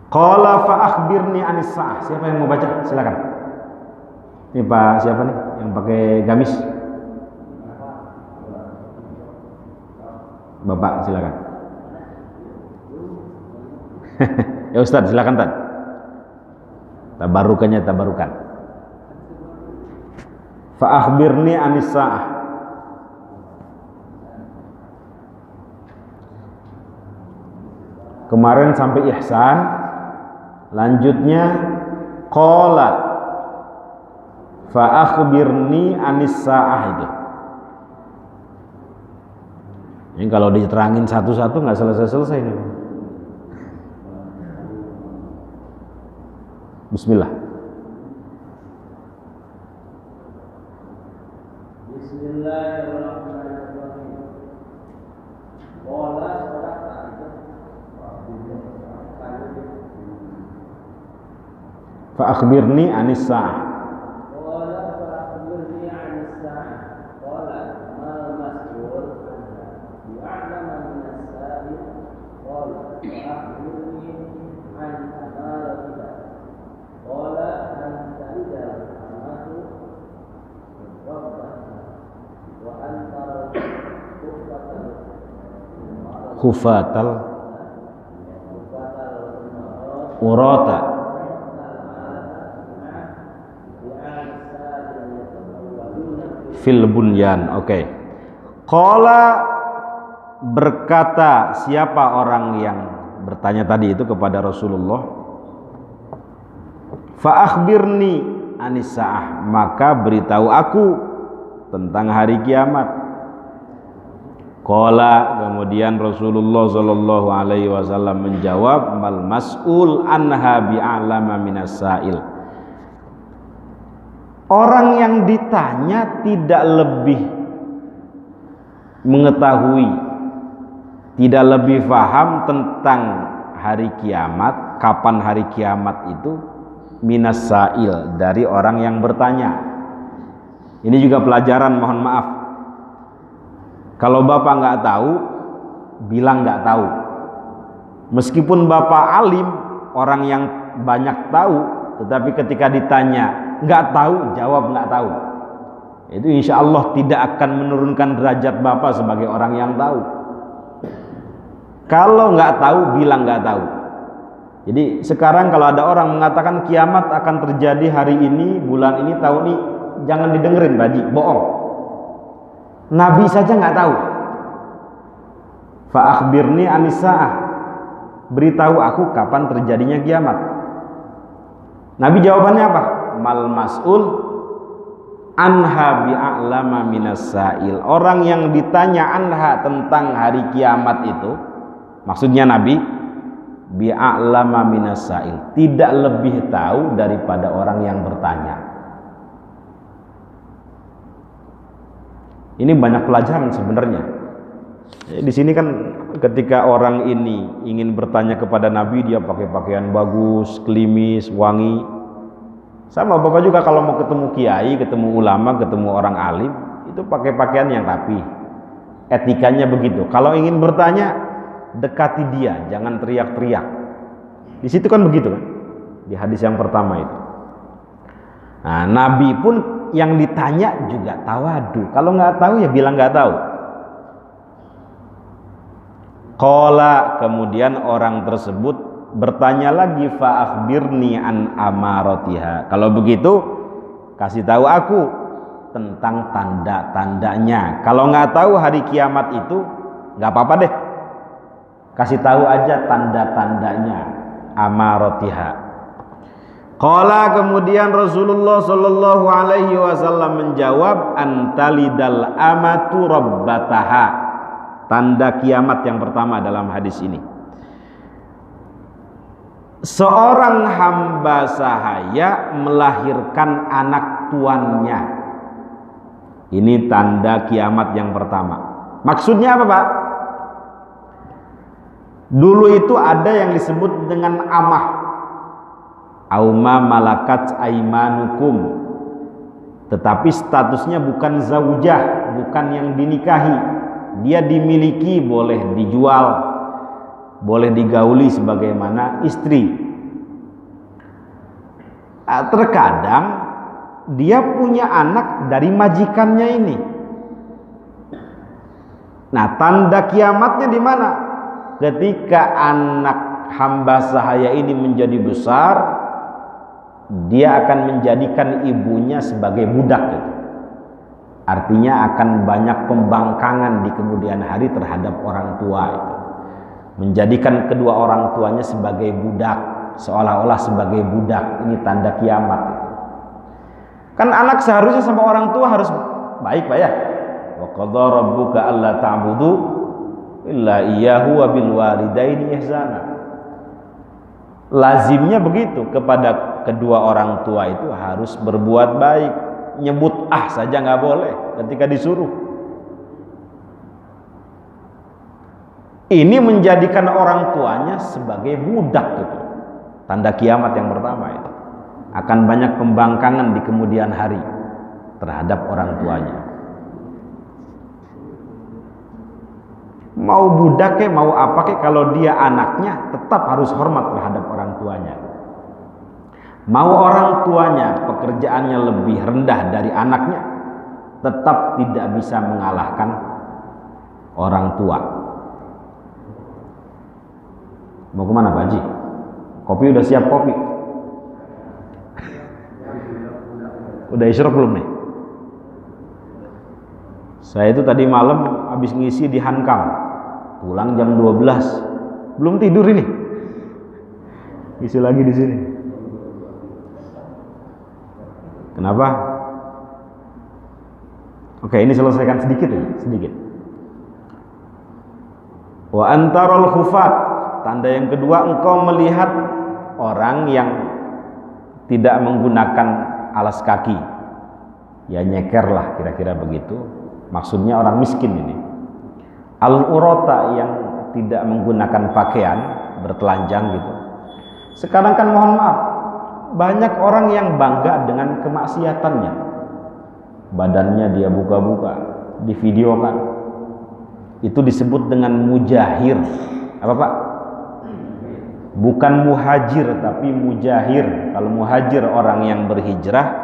Qala fa akhbirni anis sa'ah. Siapa yang mau baca? Silakan. Ini Pak siapa nih yang pakai gamis? Bapak silakan. Ya Ustaz silakan Tad. Tabarukan. Fa akhbirni anis sa'ah. Kemarin sampai ihsan, lanjutnya qala fa akhbirni anis sa'ah itu. Ini kalau diterangin satu-satu nggak selesai-selesai nih. Bismillah. Bismillahirrahmanirrahim. Qala fa akhbirni anis sa'ah. Qala fa akhbirni anis sa'ah. Qala mal mas'ul ya'lamu min as-sa'il. Qala fa akhbirni an amaratiha. Qala an ta'idal amatu rabbaha wa an taral Khufatal urata fil bunyan. Oke. Qala berkata siapa orang yang bertanya tadi itu kepada Rasulullah, fa akhbirni anis sa'ah, maka beritahu aku tentang hari kiamat. Qala, kemudian Rasulullah sallallahu alaihi wasallam menjawab, mal mas'ul anha bi'alama minas sa'il. Orang yang ditanya tidak lebih mengetahui, tidak lebih paham tentang hari kiamat, kapan hari kiamat itu, minas sa'il, dari orang yang bertanya. Ini juga pelajaran, mohon maaf. Kalau bapak nggak tahu, bilang nggak tahu. Meskipun bapak alim, orang yang banyak tahu, tetapi ketika ditanya nggak tahu, jawab nggak tahu. Itu insya Allah tidak akan menurunkan derajat bapak sebagai orang yang tahu. Kalau nggak tahu, bilang nggak tahu. Jadi sekarang kalau ada orang mengatakan kiamat akan terjadi hari ini, bulan ini, tahun ini, jangan didengerin, Baji, bohong. Nabi saja nggak tahu. Fa akhbirni anis sa'ah, beritahu aku kapan terjadinya kiamat. Nabi jawabannya apa? Mal mas'ul anha bi'a'lama minas sa'il. Orang yang ditanya anha tentang hari kiamat itu, maksudnya Nabi, bi'a'lama minas sa'il, tidak lebih tahu daripada orang yang bertanya. Ini banyak pelajaran sebenarnya. Di sini kan ketika orang ini ingin bertanya kepada Nabi, dia pakai pakaian bagus, klimis, wangi. Sama bapak juga kalau mau ketemu kiai, ketemu ulama, ketemu orang alim, itu pakai pakaian yang rapi. Etikanya begitu. Kalau ingin bertanya, dekati dia, jangan teriak-teriak. Di situ kan begitu kan, di hadis yang pertama itu. Nah, Nabi pun yang ditanya juga tawadu. Kalau nggak tahu ya bilang nggak tahu. Qala, kemudian orang tersebut bertanya lagi, fa akhbirni an amaratiha. Kalau begitu kasih tahu aku tentang tanda-tandanya. Kalau nggak tahu hari kiamat itu, nggak apa-apa deh, kasih tahu aja tanda-tandanya, amaratiha. Qala, kemudian Rasulullah sallallahu alaihi wasallam menjawab, antalidal amatu rabbataha. Tanda kiamat yang pertama dalam hadis ini, seorang hamba sahaya melahirkan anak tuannya. Ini tanda kiamat yang pertama. Maksudnya apa, Pak? Dulu itu ada yang disebut dengan amah, auma malakat aimanukum, tetapi statusnya bukan zaujah, bukan yang dinikahi. Dia dimiliki, boleh dijual, boleh digauli sebagaimana istri. Terkadang dia punya anak dari majikannya ini. Nah, tanda kiamatnya di mana? Ketika anak hamba sahaya ini menjadi besar, dia akan menjadikan ibunya sebagai budak gitu. Artinya akan banyak pembangkangan di kemudian hari terhadap orang tua itu. menjadikan kedua orang tuanya sebagai budak, seolah-olah sebagai budak. Ini tanda kiamat. Kan anak seharusnya sama orang tua harus baik, Pak ya. Wa qadha rabbuka alla ta'budu illa iyyahu wa bil walidaini ihsana. Lazimnya begitu, kepada kedua orang tua itu harus berbuat baik. Nyebut saja nggak boleh ketika disuruh. Ini menjadikan orang tuanya sebagai budak gitu. Tanda kiamat yang pertama itu. Akan banyak pembangkangan di kemudian hari terhadap orang tuanya. Mau budak mau apa kalau dia anaknya tetap harus hormat terhadap orang tuanya. Mau orang tuanya pekerjaannya lebih rendah dari anaknya, tetap tidak bisa mengalahkan orang tua. Mau kemana Pak Haji? Kopi udah siap kopi? Udah isyraq belum nih? Saya itu tadi malam habis ngisi di Hankam, pulang jam 12, belum tidur ini. Isi lagi di sini. Kenapa? Oke, ini selesaikan sedikit ya, sedikit. Wa antarul khufat, tanda yang kedua, engkau melihat orang yang tidak menggunakan alas kaki. Ya nyeker lah kira-kira begitu. Maksudnya orang miskin ini. Al-urata yang tidak menggunakan pakaian, bertelanjang gitu. Sekarang kan mohon maaf, banyak orang yang bangga dengan kemaksiatannya. Badannya dia buka-buka, divideokan. Itu disebut dengan mujahir. Apa Pak? Bukan muhajir tapi mujahir. Kalau muhajir orang yang berhijrah,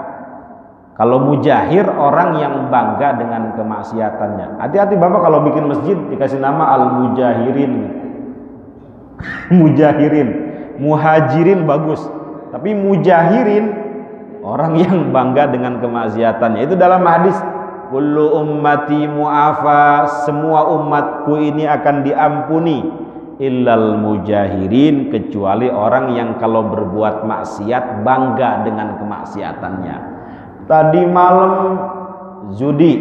kalau mujahir orang yang bangga dengan kemaksiatannya. Hati-hati Bapak kalau bikin masjid dikasih nama al-mujahirin. Mujahirin, muhajirin bagus. Tapi mujahirin orang yang bangga dengan kemaksiatannya. Itu dalam hadis, kullu ummati mu'afa, semua umatku ini akan diampuni, illal mujahirin, kecuali orang yang kalau berbuat maksiat bangga dengan kemaksiatannya. Tadi malam judi,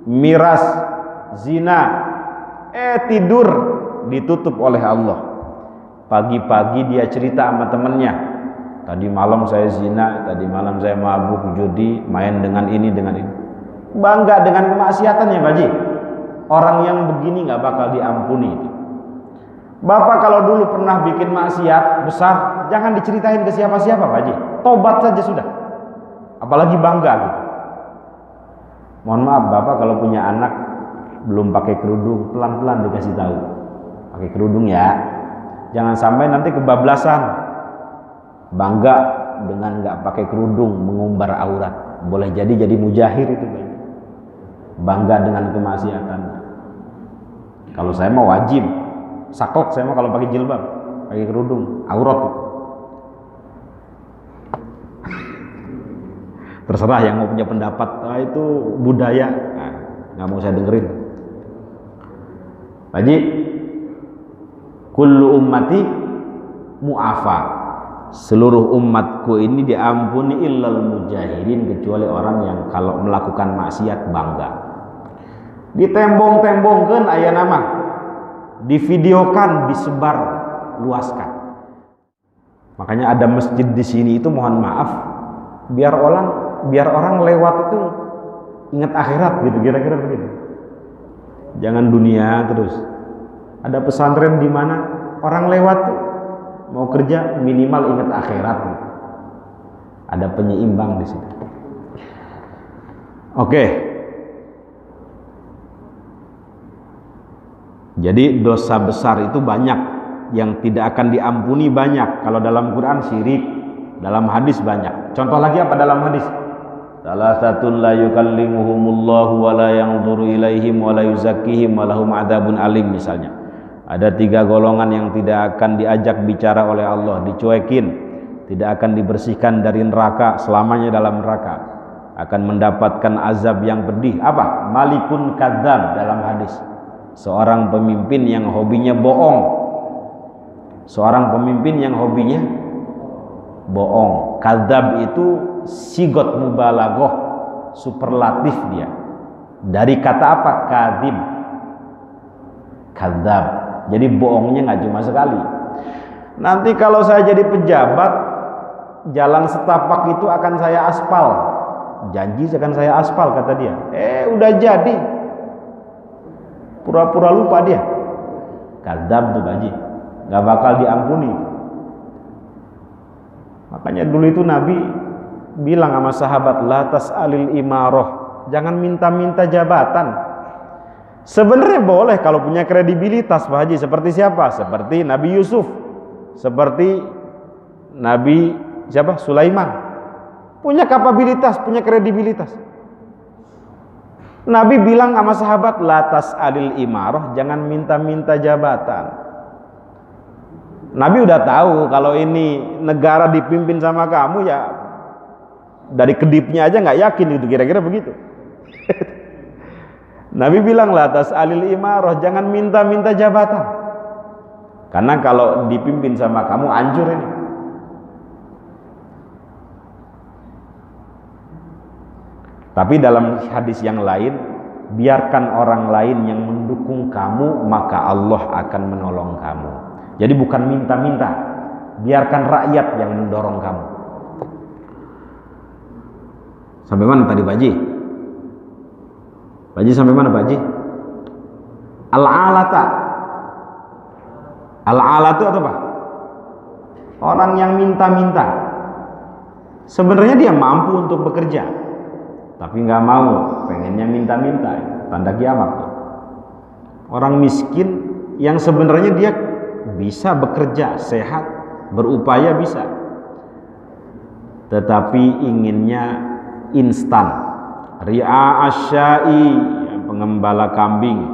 miras, zina, tidur ditutup oleh Allah. Pagi-pagi dia cerita sama temannya, tadi malam saya zina, tadi malam saya mabuk, judi, main dengan ini, dengan ini. Bangga dengan kemaksiatannya Pak Haji. Orang yang begini nggak bakal diampuni itu. Bapak kalau dulu pernah bikin maksiat besar, jangan diceritain ke siapa-siapa Pak Haji. Tobat saja sudah. Apalagi bangga gitu. Mohon maaf Bapak kalau punya anak belum pakai kerudung, pelan-pelan dikasih tahu. Pakai kerudung ya. Jangan sampai nanti kebablasan. Bangga dengan nggak pakai kerudung, mengumbar aurat. Boleh jadi mujahir itu. Bangga dengan kemaksiatan. Kalau saya mau wajib, saklek saya mau kalau pakai jilbab, pakai kerudung, aurat itu. Terserah yang mau punya pendapat, itu budaya, nggak mau saya dengerin. Pak Haji, kullu ummati mu'afa, seluruh umatku ini diampuni illal mujahirin, kecuali orang yang kalau melakukan maksiat bangga. Ditembong-tembongkan aya nama, divideokan, disebar luaskan. Makanya ada masjid di sini itu mohon maaf, biar orang lewat itu ingat akhirat gitu, kira-kira begitu. Jangan dunia terus. Ada pesantren di mana orang lewat tuh mau kerja minimal ingat akhirat gitu. Ada penyeimbang di situ. Oke. Jadi dosa besar itu banyak, yang tidak akan diampuni banyak. Kalau dalam Quran syirik, dalam hadis banyak. Contoh lagi apa dalam hadis? Salah satu la yukallimuhumullahu wa la yanzuru ilaihim wa la yuzakkihim wa lahum adzabun alim misalnya. Ada 3 golongan yang tidak akan diajak bicara oleh Allah, dicuekin, tidak akan dibersihkan dari neraka, selamanya dalam neraka, akan mendapatkan azab yang pedih. Apa? Malikun kadzab dalam hadis. seorang pemimpin yang hobinya bohong. Seorang pemimpin yang hobinya bohong. Kadzab itu sigot mubalaghah, superlatif dia. Dari kata apa? Kadzib. Kadzab. Jadi bohongnya nggak cuma sekali. Nanti kalau saya jadi pejabat, jalan setapak itu akan saya aspal. Janji akan saya aspal, kata dia. Udah jadi. Pura-pura lupa dia. Kadzab tuh Pak Haji. Nggak bakal diampuni. Makanya dulu itu Nabi bilang sama sahabat, la tas'alil imarah, jangan minta-minta jabatan. Sebenarnya boleh kalau punya kredibilitas Pak Haji. Seperti siapa? Seperti Nabi Yusuf, seperti Nabi siapa? Sulaiman. Punya kapabilitas, punya kredibilitas. Nabi bilang sama sahabat, la tas'alil imarah, jangan minta-minta jabatan. Nabi udah tahu kalau ini negara dipimpin sama kamu, ya dari kedipnya aja nggak yakin itu, kira-kira begitu. Nabi bilang, la tas'alil imarah, jangan minta-minta jabatan. Karena kalau dipimpin sama kamu hancur ini. Tapi dalam hadis yang lain, biarkan orang lain yang mendukung kamu, maka Allah akan menolong kamu. Jadi bukan minta-minta, biarkan rakyat yang mendorong kamu. Sampai mana tadi Pak Haji? Pak Haji sampai mana Pak Haji? Al-alata. Al-alatu atau apa? Orang yang minta-minta. Sebenarnya dia mampu untuk bekerja, tapi nggak mau, pengennya minta-minta. Tanda kiamat tuh. Orang miskin yang sebenarnya dia bisa bekerja, sehat, berupaya bisa, tetapi inginnya instan. Ri'a asyai, pengembala kambing.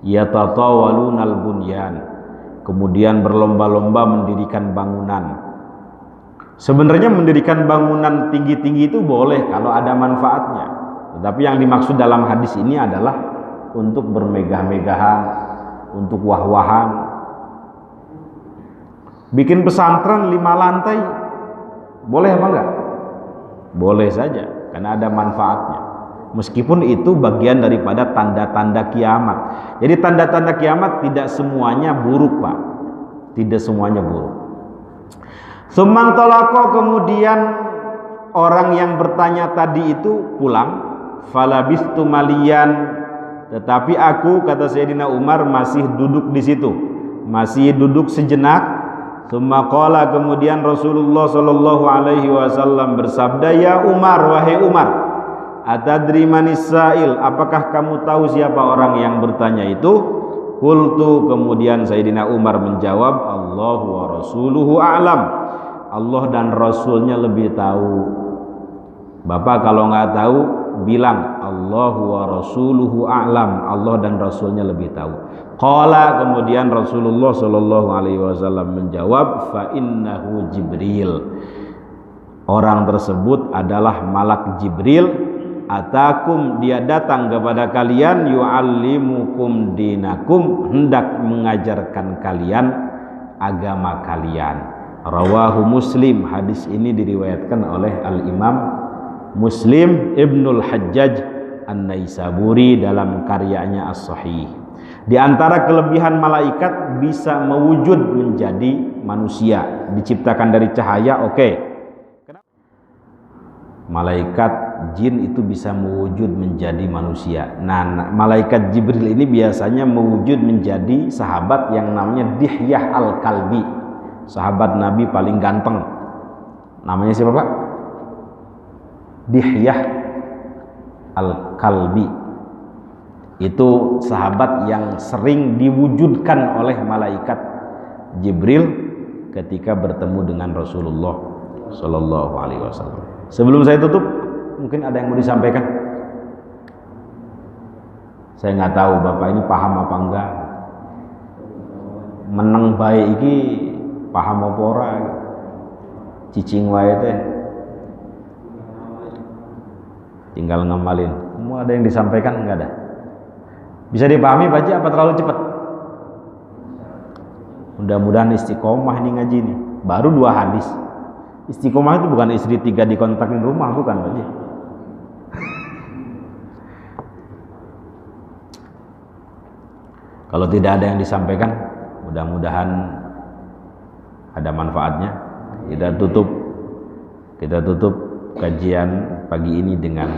Yatatawalunal bunyan, kemudian berlomba-lomba mendirikan bangunan. Sebenarnya mendirikan bangunan tinggi-tinggi itu boleh kalau ada manfaatnya, tetapi yang dimaksud dalam hadis ini adalah untuk bermegah-megahan, untuk wah-wahan. Bikin pesantren 5 lantai boleh apa enggak? Boleh saja, karena ada manfaatnya. Meskipun itu bagian daripada tanda-tanda kiamat. Jadi tanda-tanda kiamat tidak semuanya buruk Pak. Tidak semuanya buruk. Tsumman talaqo, kemudian orang yang bertanya tadi itu pulang. Falabistu maliyan, tetapi aku, kata Sayyidina Umar, masih duduk di situ. Masih duduk sejenak. Tsumma qala, kemudian Rasulullah sallallahu alaihi wasallam bersabda, ya Umar, wahai Umar, atadri manis sa'il, apakah kamu tahu siapa orang yang bertanya itu? Qultu, kemudian Sayyidina Umar menjawab, Allahu wa rasuluhu a'lam, Allah dan Rasulnya lebih tahu. Bapak kalau nggak tahu bilang Allahu wa rasuluhu a'lam, Allah dan Rasulnya lebih tahu. Qala, kemudian Rasulullah sallallahu alaihi wasallam menjawab, fa innahu Jibril, orang tersebut adalah malak Jibril. Atakum, dia datang kepada kalian, yu'allimukum dinakum, hendak mengajarkan kalian agama kalian. Rawahu Muslim, hadis ini diriwayatkan oleh Al-Imam Muslim Ibnul Hajjaj An-Naisaburi dalam karyanya As-Sahih. Di antara kelebihan malaikat bisa mewujud menjadi manusia, diciptakan dari cahaya, oke. Malaikat jin itu bisa mewujud menjadi manusia. Nah, malaikat Jibril ini biasanya mewujud menjadi sahabat yang namanya Dihyah Al-Kalbi. Sahabat Nabi paling ganteng. Namanya siapa Pak? Dihyah Al-Kalbi. Itu sahabat yang sering diwujudkan oleh malaikat Jibril ketika bertemu dengan Rasulullah Sallallahu Alaihi Wasallam. Sebelum saya tutup, mungkin ada yang mau disampaikan. Saya nggak tahu Bapak ini paham apa enggak. Meneng baik iki paham apa ora? Cicing wae teh. Tinggal ngamalin. Mau ada yang disampaikan enggak ada? Bisa dipahami Pak Haji apa terlalu cepat? Mudah-mudahan istiqomah ini ngaji nih. Baru 2 hadis. Istiqomah itu bukan istri 3 dikontrakin rumah, bukan Pak Haji. Kalau tidak ada yang disampaikan, mudah-mudahan ada manfaatnya. Kita tutup kajian pagi ini dengan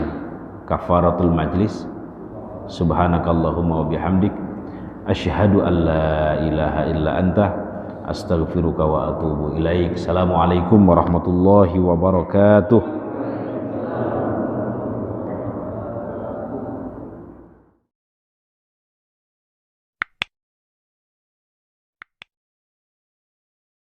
kafaratul majlis. Subhanakallahumma wa bihamdik asyhadu an la ilaha illa anta astaghfiruka wa atubu ilaik. Assalamualaikum warahmatullahi wabarakatuh.